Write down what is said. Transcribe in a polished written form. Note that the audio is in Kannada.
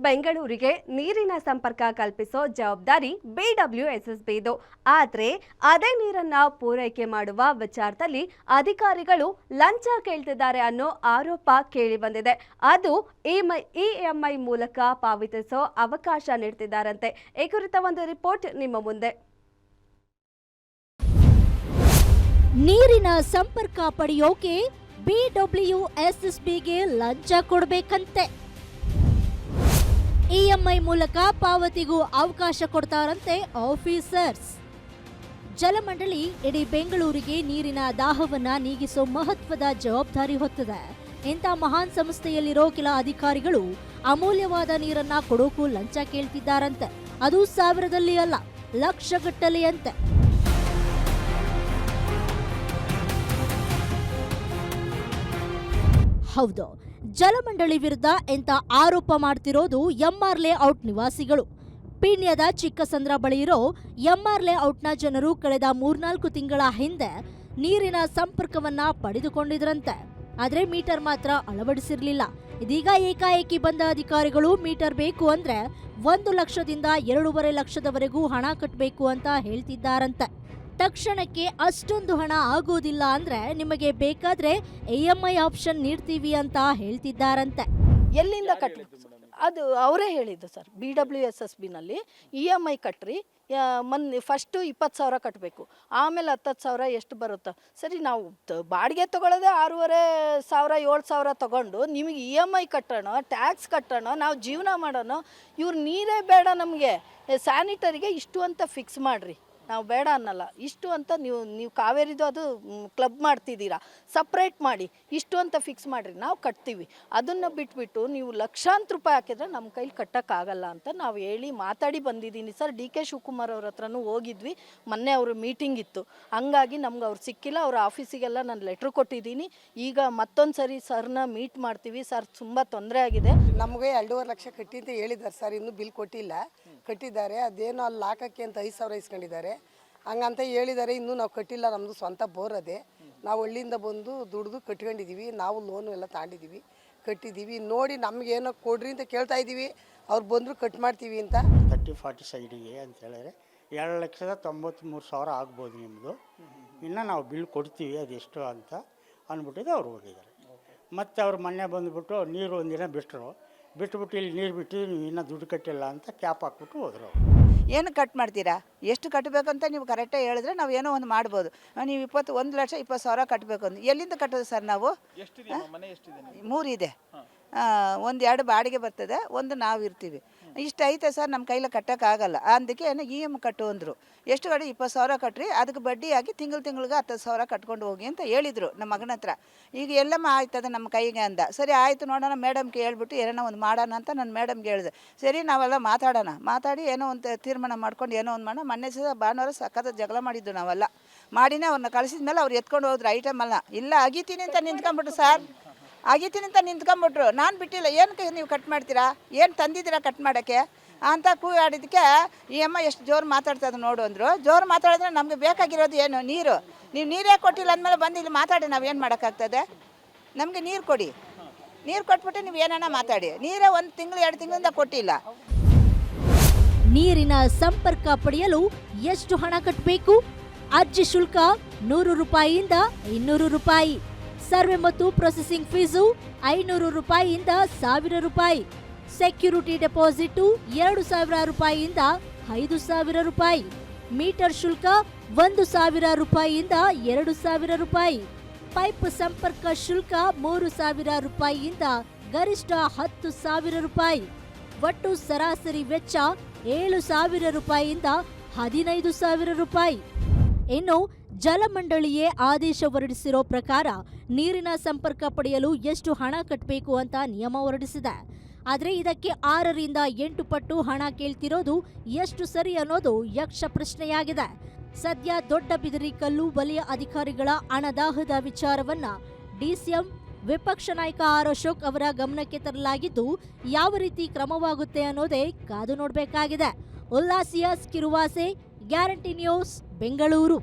ಬೆಂಗಳೂರಿಗೆ ನೀರಿನ ಸಂಪರ್ಕ ಕಲ್ಪಿಸೋ ಜವಾಬ್ದಾರಿ BWSSBದು. ಆದರೆ ಅದೇ ನೀರನ್ನ ಪೂರೈಕೆ ಮಾಡುವ ವಿಚಾರದಲ್ಲಿ ಅಧಿಕಾರಿಗಳು ಲಂಚ ಕೇಳ್ತಿದ್ದಾರೆ ಅನ್ನೋ ಆರೋಪ ಕೇಳಿ ಬಂದಿದೆ. ಅದು EMI ಮೂಲಕ ಪಾವತಿಸೋ ಅವಕಾಶ ನೀಡ್ತಿದ್ದಾರಂತೆ. ಈ ಕುರಿತ ಒಂದು ರಿಪೋರ್ಟ್ ನಿಮ್ಮ ಮುಂದೆ. ನೀರಿನ ಸಂಪರ್ಕ ಪಡೆಯೋಕೆ BWSSBಗೆ ಲಂಚ ಕೊಡಬೇಕಂತೆ. EMI ಮೂಲಕ ಪಾವತಿಗೂ ಅವಕಾಶ ಕೊಡ್ತಾರಂತೆ ಆಫೀಸರ್ಸ್. ಜಲಮಂಡಳಿ ಇಡೀ ಬೆಂಗಳೂರಿಗೆ ನೀರಿನ ದಾಹವನ್ನ ನೀಗಿಸೋ ಮಹತ್ವದ ಜವಾಬ್ದಾರಿ ಹೊತ್ತಿದೆ. ಇಂಥ ಮಹಾನ್ ಸಂಸ್ಥೆಯಲ್ಲಿರೋ ಕೆಲ ಅಧಿಕಾರಿಗಳು ಅಮೂಲ್ಯವಾದ ನೀರನ್ನ ಕೊಡೋಕು ಲಂಚ ಕೇಳ್ತಿದ್ದಾರಂತೆ. ಅದು ಸಾವಿರದಲ್ಲಿ ಅಲ್ಲ, ಲಕ್ಷಗಟ್ಟಲೆ ಅಂತೆ. ಹೌದು, ಜಲಮಂಡಳಿ ವಿರುದ್ಧ ಎಂತ ಆರೋಪ ಮಾಡ್ತಿರೋದು MR ಲೇಔಟ್ ನಿವಾಸಿಗಳು. ಪೀಣ್ಯದ ಚಿಕ್ಕಸಂದ್ರ ಬಳಿ ಇರೋ MR ಲೇಔಟ್ನ ಜನರು ಕಳೆದ 3-4 ತಿಂಗಳ ಹಿಂದೆ ನೀರಿನ ಸಂಪರ್ಕವನ್ನ ಪಡೆದುಕೊಂಡಿದ್ರಂತೆ. ಆದ್ರೆ ಮೀಟರ್ ಮಾತ್ರ ಅಳವಡಿಸಿರ್ಲಿಲ್ಲ. ಇದೀಗ ಏಕಾಏಕಿ ಬಂದ ಅಧಿಕಾರಿಗಳು ಮೀಟರ್ ಬೇಕು ಅಂದ್ರೆ 1 ಲಕ್ಷದಿಂದ 2.5 ಲಕ್ಷದವರೆಗೂ ಹಣ ಕಟ್ಟಬೇಕು ಅಂತ ಹೇಳ್ತಿದ್ದಾರಂತೆ. ತಕ್ಷಣಕ್ಕೆ ಅಷ್ಟೊಂದು ಹಣ ಆಗೋದಿಲ್ಲ ಅಂದ್ರೆ ನಿಮಗೆ ಬೇಕಾದ್ರೆ EMI ಆಪ್ಷನ್ ನೀಡ್ತೀವಿ ಅಂತ ಹೇಳ್ತಿದ್ದಾರಂತೆ. ಎಲ್ಲಿಂದ ಕಟ್ಟಿ ಅದು ಅವರೇ ಹೇಳಿದ್ದು ಸರ್. BWSSBನಲ್ಲಿ EMI ಕಟ್ರಿ, ಫಸ್ಟು 20,000 ಕಟ್ಟಬೇಕು, ಆಮೇಲೆ 10,000 ಎಷ್ಟು ಬರುತ್ತೋ. ಸರಿ, ನಾವು ಬಾಡಿಗೆ ತೊಗೊಳ್ಳೋದೇ 6,500 7,000 ತೊಗೊಂಡು ನಿಮಗೆ EMI ಕಟ್ಟೋಣ, ಟ್ಯಾಕ್ಸ್ ಕಟ್ಟೋಣ, ನಾವು ಜೀವನ ಮಾಡೋಣ. ಇವ್ರು ನೀರೇ ಬೇಡ ನಮಗೆ, ಸ್ಯಾನಿಟರಿಗೆ ಇಷ್ಟು ಅಂತ ಫಿಕ್ಸ್ ಮಾಡಿರಿ, ನಾವು ಬೇಡ ಅನ್ನಲ್ಲ. ಇಷ್ಟು ಅಂತ ನೀವು ಕಾವೇರಿದು ಅದು ಕ್ಲಬ್ ಮಾಡ್ತಿದ್ದೀರಾ, ಸಪ್ರೇಟ್ ಮಾಡಿ ಇಷ್ಟು ಅಂತ ಫಿಕ್ಸ್ ಮಾಡಿರಿ, ನಾವು ಕಟ್ತೀವಿ. ಅದನ್ನು ಬಿಟ್ಬಿಟ್ಟು ನೀವು ಲಕ್ಷಾಂತರ ರೂಪಾಯಿ ಹಾಕಿದ್ರೆ ನಮ್ಮ ಕೈಲಿ ಕಟ್ಟೋಕ್ಕಾಗಲ್ಲ ಅಂತ ನಾವು ಹೇಳಿ ಮಾತಾಡಿ ಬಂದಿದ್ದೀನಿ ಸರ್. DK ಶಿವಕುಮಾರ್ ಅವ್ರ ಹತ್ರನೂ ಹೋಗಿದ್ವಿ, ಮೊನ್ನೆ ಅವ್ರ ಮೀಟಿಂಗ್ ಇತ್ತು. ಹಂಗಾಗಿ ನಮ್ಗೆ ಅವ್ರು ಸಿಕ್ಕಿಲ್ಲ. ಅವ್ರ ಆಫೀಸಿಗೆಲ್ಲ ನಾನು ಲೆಟ್ರ್ ಕೊಟ್ಟಿದ್ದೀನಿ. ಈಗ ಮತ್ತೊಂದು ಸರಿ ಸರ್ನ ಮೀಟ್ ಮಾಡ್ತೀವಿ. ಸರ್ ತುಂಬ ತೊಂದರೆ ಆಗಿದೆ. ನಮಗೆ 2.5 ಲಕ್ಷ ಕಟ್ಟಿ ಅಂತ ಹೇಳಿದ್ದಾರೆ ಸರ್. ಇನ್ನೂ ಬಿಲ್ ಕೊಟ್ಟಿಲ್ಲ, ಕಟ್ಟಿದ್ದಾರೆ. ಅದೇನೋ ಅಲ್ಲಿ ಹಾಕೋಕ್ಕೆ ಅಂತ 5,000 ಇಸ್ಕೊಂಡಿದ್ದಾರೆ, ಹಂಗಂತ ಹೇಳಿದ್ದಾರೆ. ಇನ್ನೂ ನಾವು ಕಟ್ಟಿಲ್ಲ. ನಮ್ಮದು ಸ್ವಂತ ಬೋರ್ ಅದೇ. ನಾವು ಹಳ್ಳಿಯಿಂದ ಬಂದು ದುಡ್ದು ಕಟ್ಕೊಂಡಿದ್ದೀವಿ. ನಾವು ಲೋನು ಎಲ್ಲ ತಗೊಂಡಿದ್ದೀವಿ, ಕಟ್ಟಿದ್ದೀವಿ. ನೋಡಿ ನಮಗೇನೋ ಕೊಡ್ರಿ ಅಂತ ಕೇಳ್ತಾ ಇದ್ದೀವಿ. ಅವ್ರು ಬಂದರೂ ಕಟ್ ಮಾಡ್ತೀವಿ ಅಂತ. 30-40 ಸೈಡಿಗೆ ಅಂತ ಹೇಳಿದ್ರೆ 2,93,000 ಆಗ್ಬೋದು ನಿಮ್ಮದು. ಇನ್ನು ನಾವು ಬಿಲ್ ಕೊಡ್ತೀವಿ ಅದೆಷ್ಟು ಅಂತ ಅಂದ್ಬಿಟ್ಟಿದ್ದು ಅವ್ರು ಹೋಗಿದ್ದಾರೆ. ಮತ್ತು ಅವ್ರು ಮೊನ್ನೆ ಬಂದುಬಿಟ್ಟು ನೀರು ಒಂದಿನ ಬಿಟ್ಬಿಟ್ಟು ಇಲ್ಲಿ ನೀರು ಬಿಟ್ಟು ನೀವು ಇನ್ನೂ ದುಡ್ಡು ಕಟ್ಟಿಲ್ಲ ಅಂತ ಕ್ಯಾಪ್ ಹಾಕ್ಬಿಟ್ಟು ಹೋದ್ರು. ಏನು ಕಟ್ ಮಾಡ್ತೀರಾ? ಎಷ್ಟು ಕಟ್ಟಬೇಕಂತ ನೀವು ಕರೆಕ್ಟಾಗಿ ಹೇಳಿದ್ರೆ ನಾವು ಏನೋ ಒಂದು ಮಾಡ್ಬೋದು. ನೀವು 1,20,000 ಕಟ್ಟಬೇಕು ಅಂತ ಎಲ್ಲಿಂದ ಕಟ್ಟೋದು ಸರ್? ನಾವು 3 ಇದೆ. 1-2 ಬಾಡಿಗೆ ಬರ್ತದೆ, 1 ನಾವು ಇರ್ತೀವಿ. ಇಷ್ಟು ಐತೆ ಸರ್, ನಮ್ಮ ಕೈಲಿ ಕಟ್ಟೋಕ್ಕಾಗಲ್ಲ. ಅದಕ್ಕೆ ಏನು EM ಕಟ್ಟು ಅಂದರು. ಎಷ್ಟು ಕಡೆ 20,000 ಕಟ್ಟ್ರಿ, ಅದಕ್ಕೆ ಬಡ್ಡಿ ಹಾಕಿ ತಿಂಗಳಿಗೆ 10,000 ಕಟ್ಕೊಂಡು ಹೋಗಿ ಅಂತ ಹೇಳಿದರು ನಮ್ಮ ಮಗನ ಹತ್ರ. ಈಗ ಎಲ್ಲಮ್ಮ ಆಯ್ತದ ನಮ್ಮ ಕೈಗೆ ಅಂದ. ಸರಿ ಆಯಿತು ನೋಡೋಣ, ಮೇಡಮ್ಗೆ ಹೇಳ್ಬಿಟ್ಟು ಏನೋ ಒಂದು ಮಾಡೋಣ ಅಂತ ನಾನು ಮೇಡಮ್ಗೆ ಹೇಳಿದೆ. ಸರಿ ನಾವೆಲ್ಲ ಮಾತಾಡಿ ಏನೋ ಒಂದು ತೀರ್ಮಾನ ಮಾಡ್ಕೊಂಡು ಏನೋ ಒಂದು ಮಾಡೋಣ. ಮೊನ್ನೆ ಸಹ ಭಾನುವಾರ ಸಖತ್ ಜಗಳ ಮಾಡಿದ್ದು ನಾವೆಲ್ಲ. ಮಾಡಿನೇ ಅವ್ರನ್ನ ಕಳಿಸಿದ ಮೇಲೆ ಅವ್ರು ಎತ್ಕೊಂಡು ಹೋದ್ರು ಐಟಮ್ ಅಲ್ಲ. ಇಲ್ಲ ಅಗಿತೀನಿ ಅಂತ ನಿಂತ್ಕೊಂಡ್ಬಿಟ್ರು ಸರ್, ಅಗಿತೀನಿ ಅಂತ ನಿಂತ್ಕೊಂಡ್ಬಿಟ್ರು. ನಾನು ಬಿಟ್ಟಿಲ್ಲ. ಏನಕ್ಕೆ ನೀವು ಕಟ್ ಮಾಡ್ತೀರಾ, ಏನು ತಂದಿದ್ದೀರಾ ಕಟ್ ಮಾಡೋಕ್ಕೆ ಅಂತ ಕೂಗಾಡಿದ್ದಕ್ಕೆ EMI ಎಷ್ಟು ಜೋರು ಮಾತಾಡ್ತದೆ ನೋಡು ಅಂದರು. ಜೋರು ಮಾತಾಡಿದ್ರೆ ನಮಗೆ ಬೇಕಾಗಿರೋದು ಏನು? ನೀರು. ನೀವು ನೀರೇ ಕೊಟ್ಟಿಲ್ಲ ಅಂದಮೇಲೆ ಬಂದು ಇಲ್ಲಿ ಮಾತಾಡಿ ನಾವೇನು ಮಾಡೋಕ್ಕಾಗ್ತದೆ? ನಮಗೆ ನೀರು ಕೊಡಿ, ನೀರು ಕೊಟ್ಬಿಟ್ಟು ನೀವು ಏನಾನ ಮಾತಾಡಿ. ನೀರೇ 1 ತಿಂಗಳು 2 ತಿಂಗಳಿಂದ ಕೊಟ್ಟಿಲ್ಲ. ನೀರಿನ ಸಂಪರ್ಕ ಪಡೆಯಲು ಎಷ್ಟು ಹಣ ಕಟ್ಟಬೇಕು? ಅರ್ಜಿ ಶುಲ್ಕ 100 ರೂಪಾಯಿಯಿಂದ 200 ರೂಪಾಯಿ. ಸರ್ವೆ ಮತ್ತು ಪ್ರೊಸೆಸಿಂಗ್ ಫೀಸು 500 ರೂಪಾಯಿಯಿಂದ 1,000 ರೂಪಾಯಿ. ಸೆಕ್ಯೂರಿಟಿ ಡೆಪಾಸಿಟ್ 2,000 ರೂಪಾಯಿಯಿಂದ 5,000 ರೂಪಾಯಿ. ಮೀಟರ್ ಶುಲ್ಕ 1,000 ರೂಪಾಯಿಯಿಂದ 2,000 ರೂಪಾಯಿ. ಪೈಪ್ ಸಂಪರ್ಕ ಶುಲ್ಕ 3,000 ರೂಪಾಯಿಯಿಂದ ಗರಿಷ್ಠ 10,000 ರೂಪಾಯಿ. ಒಟ್ಟು ಸರಾಸರಿ ವೆಚ್ಚ 7,000 ರೂಪಾಯಿಯಿಂದ 15,000 ರೂಪಾಯಿ. ಇನ್ನು ಜಲಮಂಡಳಿಯೇ ಆದೇಶ ಹೊರಡಿಸಿರೋ ಪ್ರಕಾರ ನೀರಿನ ಸಂಪರ್ಕ ಪಡೆಯಲು ಎಷ್ಟು ಹಣ ಕಟ್ಟಬೇಕು ಅಂತ ನಿಯಮ ಹೊರಡಿಸಿದೆ. ಆದರೆ ಇದಕ್ಕೆ 6ರಿಂದ 8 ಪಟ್ಟು ಹಣ ಕೇಳ್ತಿರೋದು ಎಷ್ಟು ಸರಿ ಅನ್ನೋದು ಯಕ್ಷ ಪ್ರಶ್ನೆಯಾಗಿದೆ. ಸದ್ಯ ದೊಡ್ಡ ಬಿದಿರಿ ಕಲ್ಲು ವಲಯ ಅಧಿಕಾರಿಗಳ ಹಣದಾಹದ ವಿಚಾರವನ್ನ DCM ವಿಪಕ್ಷ ನಾಯಕ ಆರ್ ಅಶೋಕ್ ಅವರ ಗಮನಕ್ಕೆ ತರಲಾಗಿದ್ದು, ಯಾವ ರೀತಿ ಕ್ರಮವಾಗುತ್ತೆ ಅನ್ನೋದೇ ಕಾದು ನೋಡಬೇಕಾಗಿದೆ. ಉಲ್ಲಾಸಿಯಾಸ್ ಕಿರುವಾಸೆ, ಗ್ಯಾರಂಟಿ ನ್ಯೂಸ್, ಬೆಂಗಳೂರು.